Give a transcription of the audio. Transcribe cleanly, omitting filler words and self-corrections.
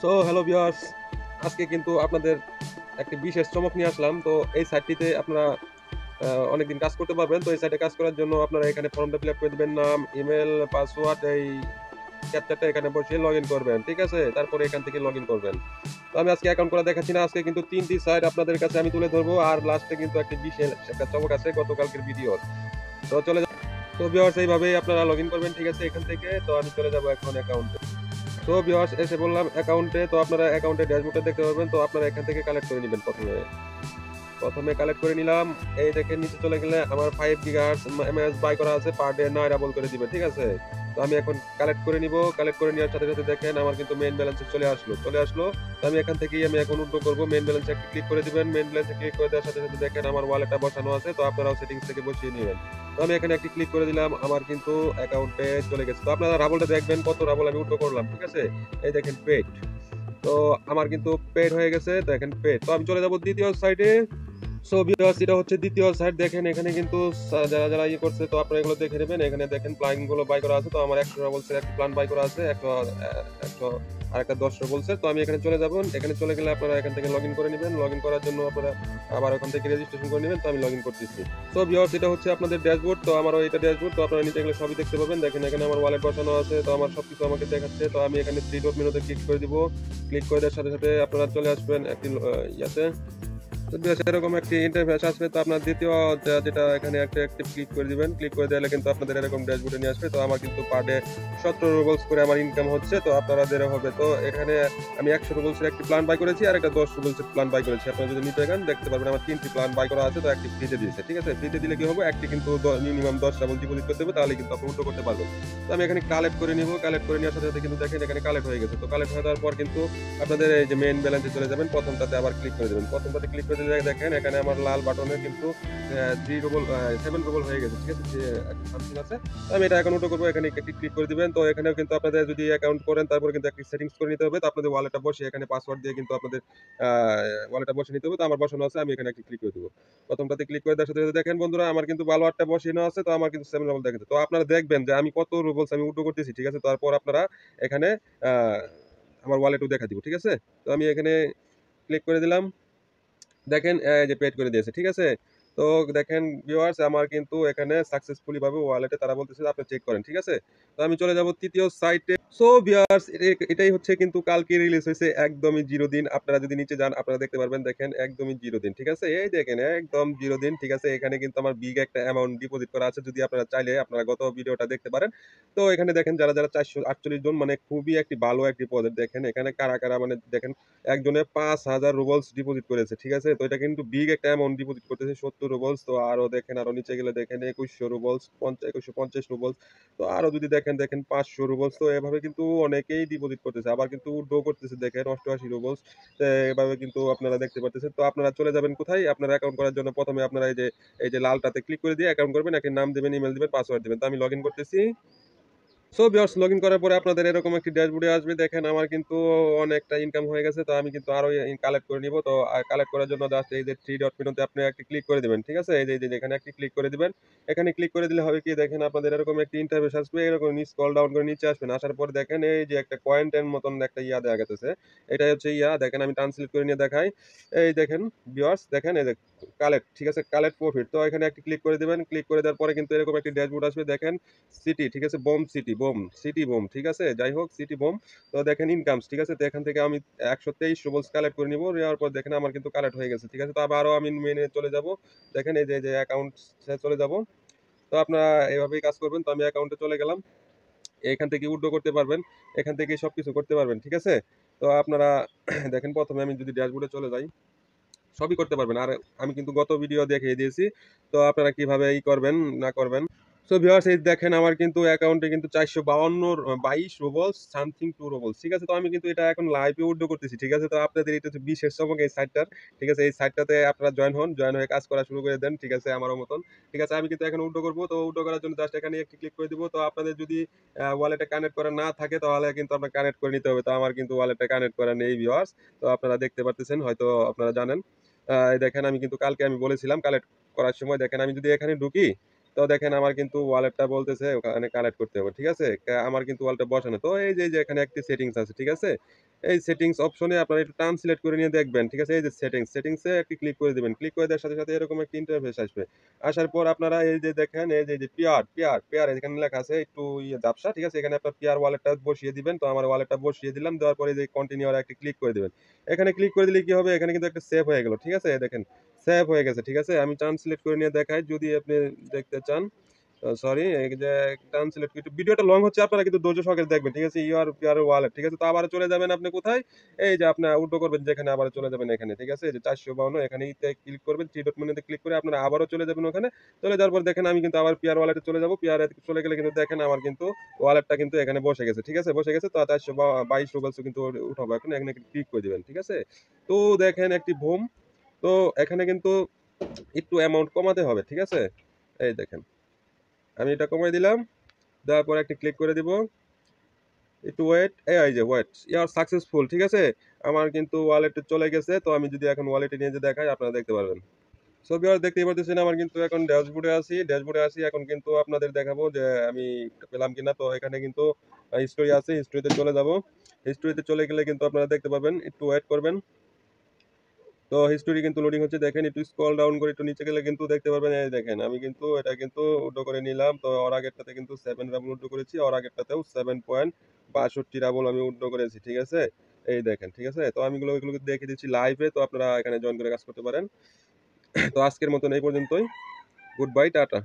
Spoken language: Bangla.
সো হ্যালো ভিউয়ার্স, আজকে কিন্তু আপনাদের একটি বিশেষ চমক নিয়ে আসলাম। তো এই সাইটটিতে আপনারা অনেকদিন কাজ করতে পারবেন। তো এই সাইটে কাজ করার জন্য আপনারা এখানে ফর্মটা ফিল আপ করে দিবেন, নাম, ইমেল, পাসওয়ার্ড, এই ক্যাপচারটা এখানে বসিয়ে লগ ইন করবেন, ঠিক আছে? তারপরে এখান থেকে লগ ইন করবেন। তো আমি আজকে অ্যাকাউন্ট করা দেখাচ্ছি না, আজকে কিন্তু তিনটি সাইট আপনাদের কাছে আমি তুলে ধরবো, আর লাস্টে কিন্তু একটি বিশেষ একটা চমক আছে গতকালকের ভিডিওর। তো চলে তো ভিউয়ার্স, এইভাবেই আপনারা লগ ইন করবেন, ঠিক আছে? এখান থেকে তো আমি চলে যাবো এখন অ্যাকাউন্টে। তো ভিউয়ার্স, এসে বললাম অ্যাকাউন্টে। তো আপনারা অ্যাকাউন্টে ড্যাশবোর্ডে দেখতে পারবেন। তো আপনারা এখান থেকে কালেক্ট করে নেবেন। প্রথমে কালেক্ট করে নিলাম। এই দেখেন নিচে চলে গেলে আমার 5 গিগাহার্টজ এমএএস বাই করা আছে, পার ডে 9 ডাবল করে দিবেন, ঠিক আছে? তো আমি এখন কালেক্ট করে নিব। কালেক্ট করে নেওয়ার সাথে সাথে দেখেন আমার কিন্তু মেইন ব্যালেন্সে চলে আসলো। তো আমি এখান থেকেই আমি এখন উইথড্র করব। মেইন ব্যালেন্সে একটা ক্লিক করে দিবেন। মেইন ব্যালেন্সে ক্লিক করে দেওয়ার সাথে সাথে দেখেন আমার ওয়ালেটটা বসানো আছে। তো আপনারাও সেটিংস থেকে বসিয়ে নেবেন। তো আমি এখানে একটি ক্লিক করে দিলাম। আমার কিন্তু অ্যাকাউন্টে চলে গেছে। তো আপনারা রাবলটা দেখবেন কত রাবল আমি উইথড্র করলাম, ঠিক আছে? এই দেখেন পেড। তো আমার কিন্তু পেড হয়ে গেছে, দেখেন পেড। তো আমি চলে যাব দ্বিতীয় সাইডে। সো ভিউয়ার্স, এটা হচ্ছে দ্বিতীয় সাইট। দেখেন এখানে কিন্তু যারা যারা ইয়ে করছে, তো আপনারা এগুলো দেখে নেবেন। এখানে দেখেন প্ল্যান গুলো বাই করা আছে। তো আমার 100 বলছে একটা প্ল্যান বাই করা আছে, 100 আর একটা 10 বলছে। তো আমি এখানে চলে যাব। এখানে চলে গেলে আপনারা এখান থেকে লগ ইন করে নেবেন। লগ ইন করার জন্য আপনারা আবার ওখান থেকে রেজিস্ট্রেশন করে নেবেন। তো আমি লগ ইন করতেছি। সো ভিউয়ার্স, এটা হচ্ছে আপনাদের ড্যাশবোর্ড। তো আমারও এটা ড্যাশবোর্ড। তো আপনারা নিচে গেলে সবই দেখতে পাবেন। দেখেন এখানে আমার ওয়ালেট বসানো আছে। তো আমার সবকিছু আমাকে দেখাচ্ছে। তো আমি এখানে থ্রি ডট মেনুতে ক্লিক করে দিব। ক্লিক করে দেওয়ার সাথে সাথে আপনারা চলে আসবেন একটি ইয়াতে। তো বেশ এরকম একটি ইন্টারফেস আসবে। তো আপনার দ্বিতীয় যেটা এখানে একটা একটি ক্লিক করে দিবেন। ক্লিক করে দিলে কিন্তু আপনাদের এরকম ড্যাশবোর্ডে নিয়ে আসবে। তো আমার কিন্তু পার ডে 17 রুবলস করে আমার ইনকাম হচ্ছে। তো আপনাদের হবে। তো এখানে আমি 100 রুবলসের একটি প্ল্যান বাই করেছি, আর একটা 10 রুবলসের প্ল্যান বাই করেছি। আপনারা যদি নিতে চান দেখতে পারবেন আমার তিনটি প্ল্যান বাই করা আছে। তো একটি ফ্রিতে দিয়েছে, ঠিক আছে? ফ্রিতে দিলে কি হবে, একটি কিন্তু মিনিমাম 10 ডাবল ডিপোজিট করতে হবে, তাহলে কিন্তু আপনি উল্টো করতে পারবেন। তো আমি এখানে কালেক্ট করে নিব। কালেক্ট করে নেওয়ার সাথে সাথে কিন্তু দেখেন এখানে কালেক্ট হয়ে গেছে। তো কালেক্ট হয়ে যাওয়ার পর কিন্তু আপনাদের এই যে মেইন ব্যালেন্সে চলে যাবেন, প্রথমটাতে আবার ক্লিক করে দেবেন। প্রথমটাতে ক্লিক করে দিলে দেখেন এখানে আমার লাল বাটনে কিন্তু 3 রুবল 7 রুবল হয়ে গেছে, ঠিক আছে? যে সামথিং আছে। তো আমি এটা এখন উঠো করবো, এখানে একটি ক্লিক করে দিবেন। তো এখানেও কিন্তু আপনাদের যদি অ্যাকাউন্ট করেন তারপরে কিন্তু একটি সেটিংস করে নিতে হবে। তো আপনাদের ওয়ালেটটা বসে এখানে পাসওয়ার্ড দিয়ে কিন্তু আপনাদের ওয়ালেটটা বসে নিতে হবে। তো আমার বসানো আছে, আমি এখানে একটি ক্লিক করে দেবো। প্রথমটাতে ক্লিক করে দেওয়ার সাথে সাথে দেখেন বন্ধুরা আমার কিন্তু ওয়ালেটটা বসানো আছে। তো আমার কিন্তু 7 রুবল দেখাচ্ছে। তো আপনারা দেখবেন যে আমি কত রুবলস আমি উঠো করতেছি, ঠিক আছে? তারপর আপনারা এখানে আহ, আমার ওয়ালেটও দেখা দিব, ঠিক আছে? তো আমি এখানে ক্লিক করে দিলাম। দেখেন এই যে পেড করে দিয়েছে, ঠিক আছে? তো দেখেন ভিউয়ার্স, আমার কিন্তু এখানে সাকসেসফুলি ভাবে ওয়ালেটে তারা বলতেছে যে আপনি চেক করেন, ঠিক আছে? তো আমি চলে যাব তৃতীয় সাইটে। সো ভিউয়ার্স, এটাই হচ্ছে কিন্তু কালকে রিলিজ হয়েছে একদমই 0 দিন। আপনারা যদি নিচে যান আপনারা দেখতে পারবেন, দেখেন একদমই 0 দিন, ঠিক আছে? এই দেখেন একদম 0 দিন, ঠিক আছে? এখানে কিন্তু আমার বিগ একটা অ্যামাউন্ট ডিপোজিট করা আছে। যদি আপনারা চাইলে আপনারা গত ভিডিওটা দেখতে পারেন। তো এখানে দেখেন যারা যারা 448 জন, মানে খুবই একটি ভালো একটি ডিপোজিট। দেখেন এখানে কারা কারা, মানে দেখেন একজনে 5,000 রুবলস ডিপোজিট করেছে, ঠিক আছে? তো এটা কিন্তু বিগ একটা অ্যামাউন্ট ডিপোজিট করতেছে, 70 রুবলস। তো আরো দেখেন, আরো নিচে গেলে দেখেন 2100 রুবলস, 2150 রুবলস। তো আরো যদি দেখেন 500 রুবলস। তো এভাবে কিন্তু অনেকেই ডিপোজিট করতেছে, আবার কিন্তু উইথড্র করতেছে, দেখেন 88 রুবলস। তো এভাবে কিন্তু আপনারা দেখতে পাচ্ছেন। তো আপনারা চলে যাবেন কোথায়, আপনারা অ্যাকাউন্ট করার জন্য প্রথমে আপনারা এই যে লালটাতে ক্লিক করে দিয়ে অ্যাকাউন্ট করবেন, একটি নাম দিবেন, ইমেল দিবেন, পাসওয়ার্ড দিবেন। তো আমি লগ ইন করতেছি। সো ভিউয়ার্স, লগ ইন করার পরে আপনাদের এরকম একটি ড্যাশবোর্ডে আসবে। দেখেন আমার কিন্তু অনেকটা ইনকাম হয়ে গেছে। তো আমি কিন্তু আরো কালেক্ট করে নিব। তো কালেক্ট করার জন্য জাস্ট এই যে থ্রি ডট মেনুতে আপনি একটি ক্লিক করে দিবেন, ঠিক আছে? এই যে এখানে একটি ক্লিক করে দিবেন। এখানে ক্লিক করে দিলে হবে কি, দেখেন আপনাদের এরকম একটি ইন্টারফেস আসবে। এরকম স্ক্রল ডাউন করে নিচে আসবেন। আসার পর দেখেন এই যে একটা কয়েন্টের মতন একটা ইয়া দেখা গেছে। এটাই হচ্ছে ইয়া। দেখেন আমি ট্রান্সলেট করে নিয়ে দেখাই। এই দেখেন ভিউয়ার্স, দেখেন এই যে কালেক্ট, ঠিক আছে? Collect profit. তো এখানে একটি ক্লিক করে দিবেন। ক্লিক করে দেওয়ার পরে কিন্তু এরকম একটি ড্যাশবোর্ড আসবে। দেখেন সিটি, ঠিক আছে? বোম সিটি, বোম, ঠিক আছে? যাই হোক, সিটি বোম। তো দেখেন ইনকামস, ঠিক আছে? তো এখান থেকে আমি 123 রুবলস কালেক্ট করে নিব। নেওয়ার পর দেখেন আমার কিন্তু কালেক্ট হয়ে গেছে, ঠিক আছে? তো আবারও আমি মেনে চলে যাব। দেখেন এই যে অ্যাকাউন্ট চলে যাব। তো আপনারা এভাবেই কাজ করবেন। তো আমি অ্যাকাউন্টে চলে গেলাম। এখান থেকে উইথড্র করতে পারবেন, এখান থেকে সবকিছু করতে পারবেন, ঠিক আছে? তো আপনারা দেখেন প্রথমে আমি যদি ড্যাশবোর্ডে চলে যাই, সবই করতে পারবেন। আর আমি কিন্তু গত ভিডিও দেখিয়ে দিয়েছি। তো আপনারা কিভাবে ই করবেন না করবেন। সো ভিউয়ার্স, এই দেখেন আমার কিন্তু অ্যাকাউন্টে কিন্তু 452 রুবলস সামথিং 2 রুবলস, ঠিক আছে? তো আমি কিন্তু এটা এখন লাইভে উইথড্র করতেছি, ঠিক আছে? তো আপনাদের এটা হচ্ছে বিশেষ চমক এই সাইটটার, ঠিক আছে? এই সাইটটাতে আপনারা জয়েন হন, জয়েন হয়ে কাজ করা শুরু করে দেন, ঠিক আছে? আমারও মতন, ঠিক আছে? আমি কিন্তু এখন উইথড্র করব। তো উইথড্র করার জন্য জাস্ট এখানে একটি ক্লিক করে দিব। তো আপনাদের যদি ওয়ালেটে কানেক্ট করা না থাকে তাহলে কিন্তু আপনার কানেক্ট করে নিতে হবে। তো আমার কিন্তু ওয়ালেটে কানেক্ট করা নেই ভিউয়ার্স। তো আপনারা দেখতে পারতেছেন, হয়তো আপনারা জানেন। এই দেখেন আমি কিন্তু কালকে আমি বলেছিলাম কালেক্ট করার সময়, দেখেন আমি যদি এখানে ঢুকি, তো দেখেন আমার কিন্তু ওয়ালেটটা বলতেছে ওখানে কানেক্ট করতে হবে। ঠিক আছে? আমার কিন্তু ওয়ালেটটা বসানো। তো এই যে এখানে একটি সেটিংস আছে। ঠিক আছে? এই সেটিংস অপশনে আপনারা একটু টার্ম সিলেক্ট করে নিয়ে দেখবেন। ঠিক আছে? এই যে সেটিংসে একটি ক্লিক করে দিবেন। ক্লিক করে দেওয়ার সাথে এরকম একটি ইন্টারফেস আসবে। আসার পর আপনারা এই যে দেখেন এই যে পেয়ার এখানে লেখা আছে একটু ঝাপসা। ঠিক আছে? এখানে আপনার পেয়ার ওয়ালেটটা বসিয়ে দিবেন। তো আমার ওয়ালেটটা বসিয়ে দিলাম। দেওয়ার পরে এই যে কন্টিনিউ আর একটি ক্লিক করে দিবেন। এখানে ক্লিক করে দিলে কি হবে? এখানে কিন্তু একটা সেভ হয়ে গেল। ঠিক আছে? দেখেন সেভ হয়ে গেছে। ঠিক আছে? আমি টার্ম সিলেক্ট করে নিয়ে দেখাই যদি আপনি দেখতে চান। সরি এই যে ট্রান্সলেট একটু ভিডিওটা লং হচ্ছে আপনারা কিন্তু ধৈর্য সহকারে দেখবেন। ঠিক আছে? You are wallet. ঠিক আছে? তো আবারও চলে যাবেন আপনি কোথায়? এই যে আপনার উল্টো করবেন যেখানে আবারও চলে যাবেন এখানে। ঠিক আছে? এই যে 452 এখানে ক্লিক করবেন। 3 ডট মেনুতে ক্লিক করে আপনারা আবারও চলে যাবেন ওখানে। চলে যাওয়ার পর দেখেন আমি কিন্তু আবার পিয়ার ওয়ালেটে চলে যাব। পিয়ারে চলে গেলে কিন্তু দেখেন আমার কিন্তু ওয়ালেটটা কিন্তু এখানে বসে গেছে। ঠিক আছে? বসে গেছে তো 422 রুবেলস কিন্তু উঠাবো। এখন এখানে ক্লিক করে দিবেন। ঠিক আছে? তো দেখেন একটি বুম। তো এখানে কিন্তু একটু অ্যামাউন্ট কমাতে হবে। ঠিক আছে? এই দেখেন। আমি এটা কমাই দিলাম। দেওয়ার পরে একটা ক্লিক করে দিব। একটু ওয়েট, এই যে ওয়েট, ইউ আর সাকসেসফুল। ঠিক আছে? আমার কিন্তু ওয়ালেটে চলে গেছে। তো আমি যদি এখন ওয়ালেটে নিয়ে যে দেখাই আপনারা দেখতে পারবেন। সো ভিউয়ার্স দেখতেই পারতেছেন আমার কিন্তু এখন ড্যাশবোর্ডে আছি। এখন কিন্তু আপনাদের দেখাবো যে আমি পেলাম কিনা। তো এখানে কিন্তু হিস্টোরি আছে। হিস্টোরিতে চলে যাব। হিস্টোরিতে চলে গেলে কিন্তু আপনারা দেখতে পাবেন। একটু ওয়েট করবেন। তো হিস্টোরি কিন্তু লোডিং হচ্ছে দেখেন একটু স্ক্রল ডাউন করে একটু নিচে গেলে কিন্তু দেখতে পারবেন এই দেখেন আমি কিন্তু এটা কিন্তু উইথড্র করে নিলাম। তো ওর আগেরটাতে কিন্তু 7 রাবল উইথড্র করেছি। ওর আগেরটাতেও 7.62 রাবল আমি উইথড্র করেছি। ঠিক আছে? এই দেখেন। ঠিক আছে? তো আমি এগুলো দেখিয়ে দিচ্ছি লাইভে। তো আপনারা এখানে জয়েন করে কাজ করতে পারেন। তো আজকের মতন এই পর্যন্তই। Good bye, tata.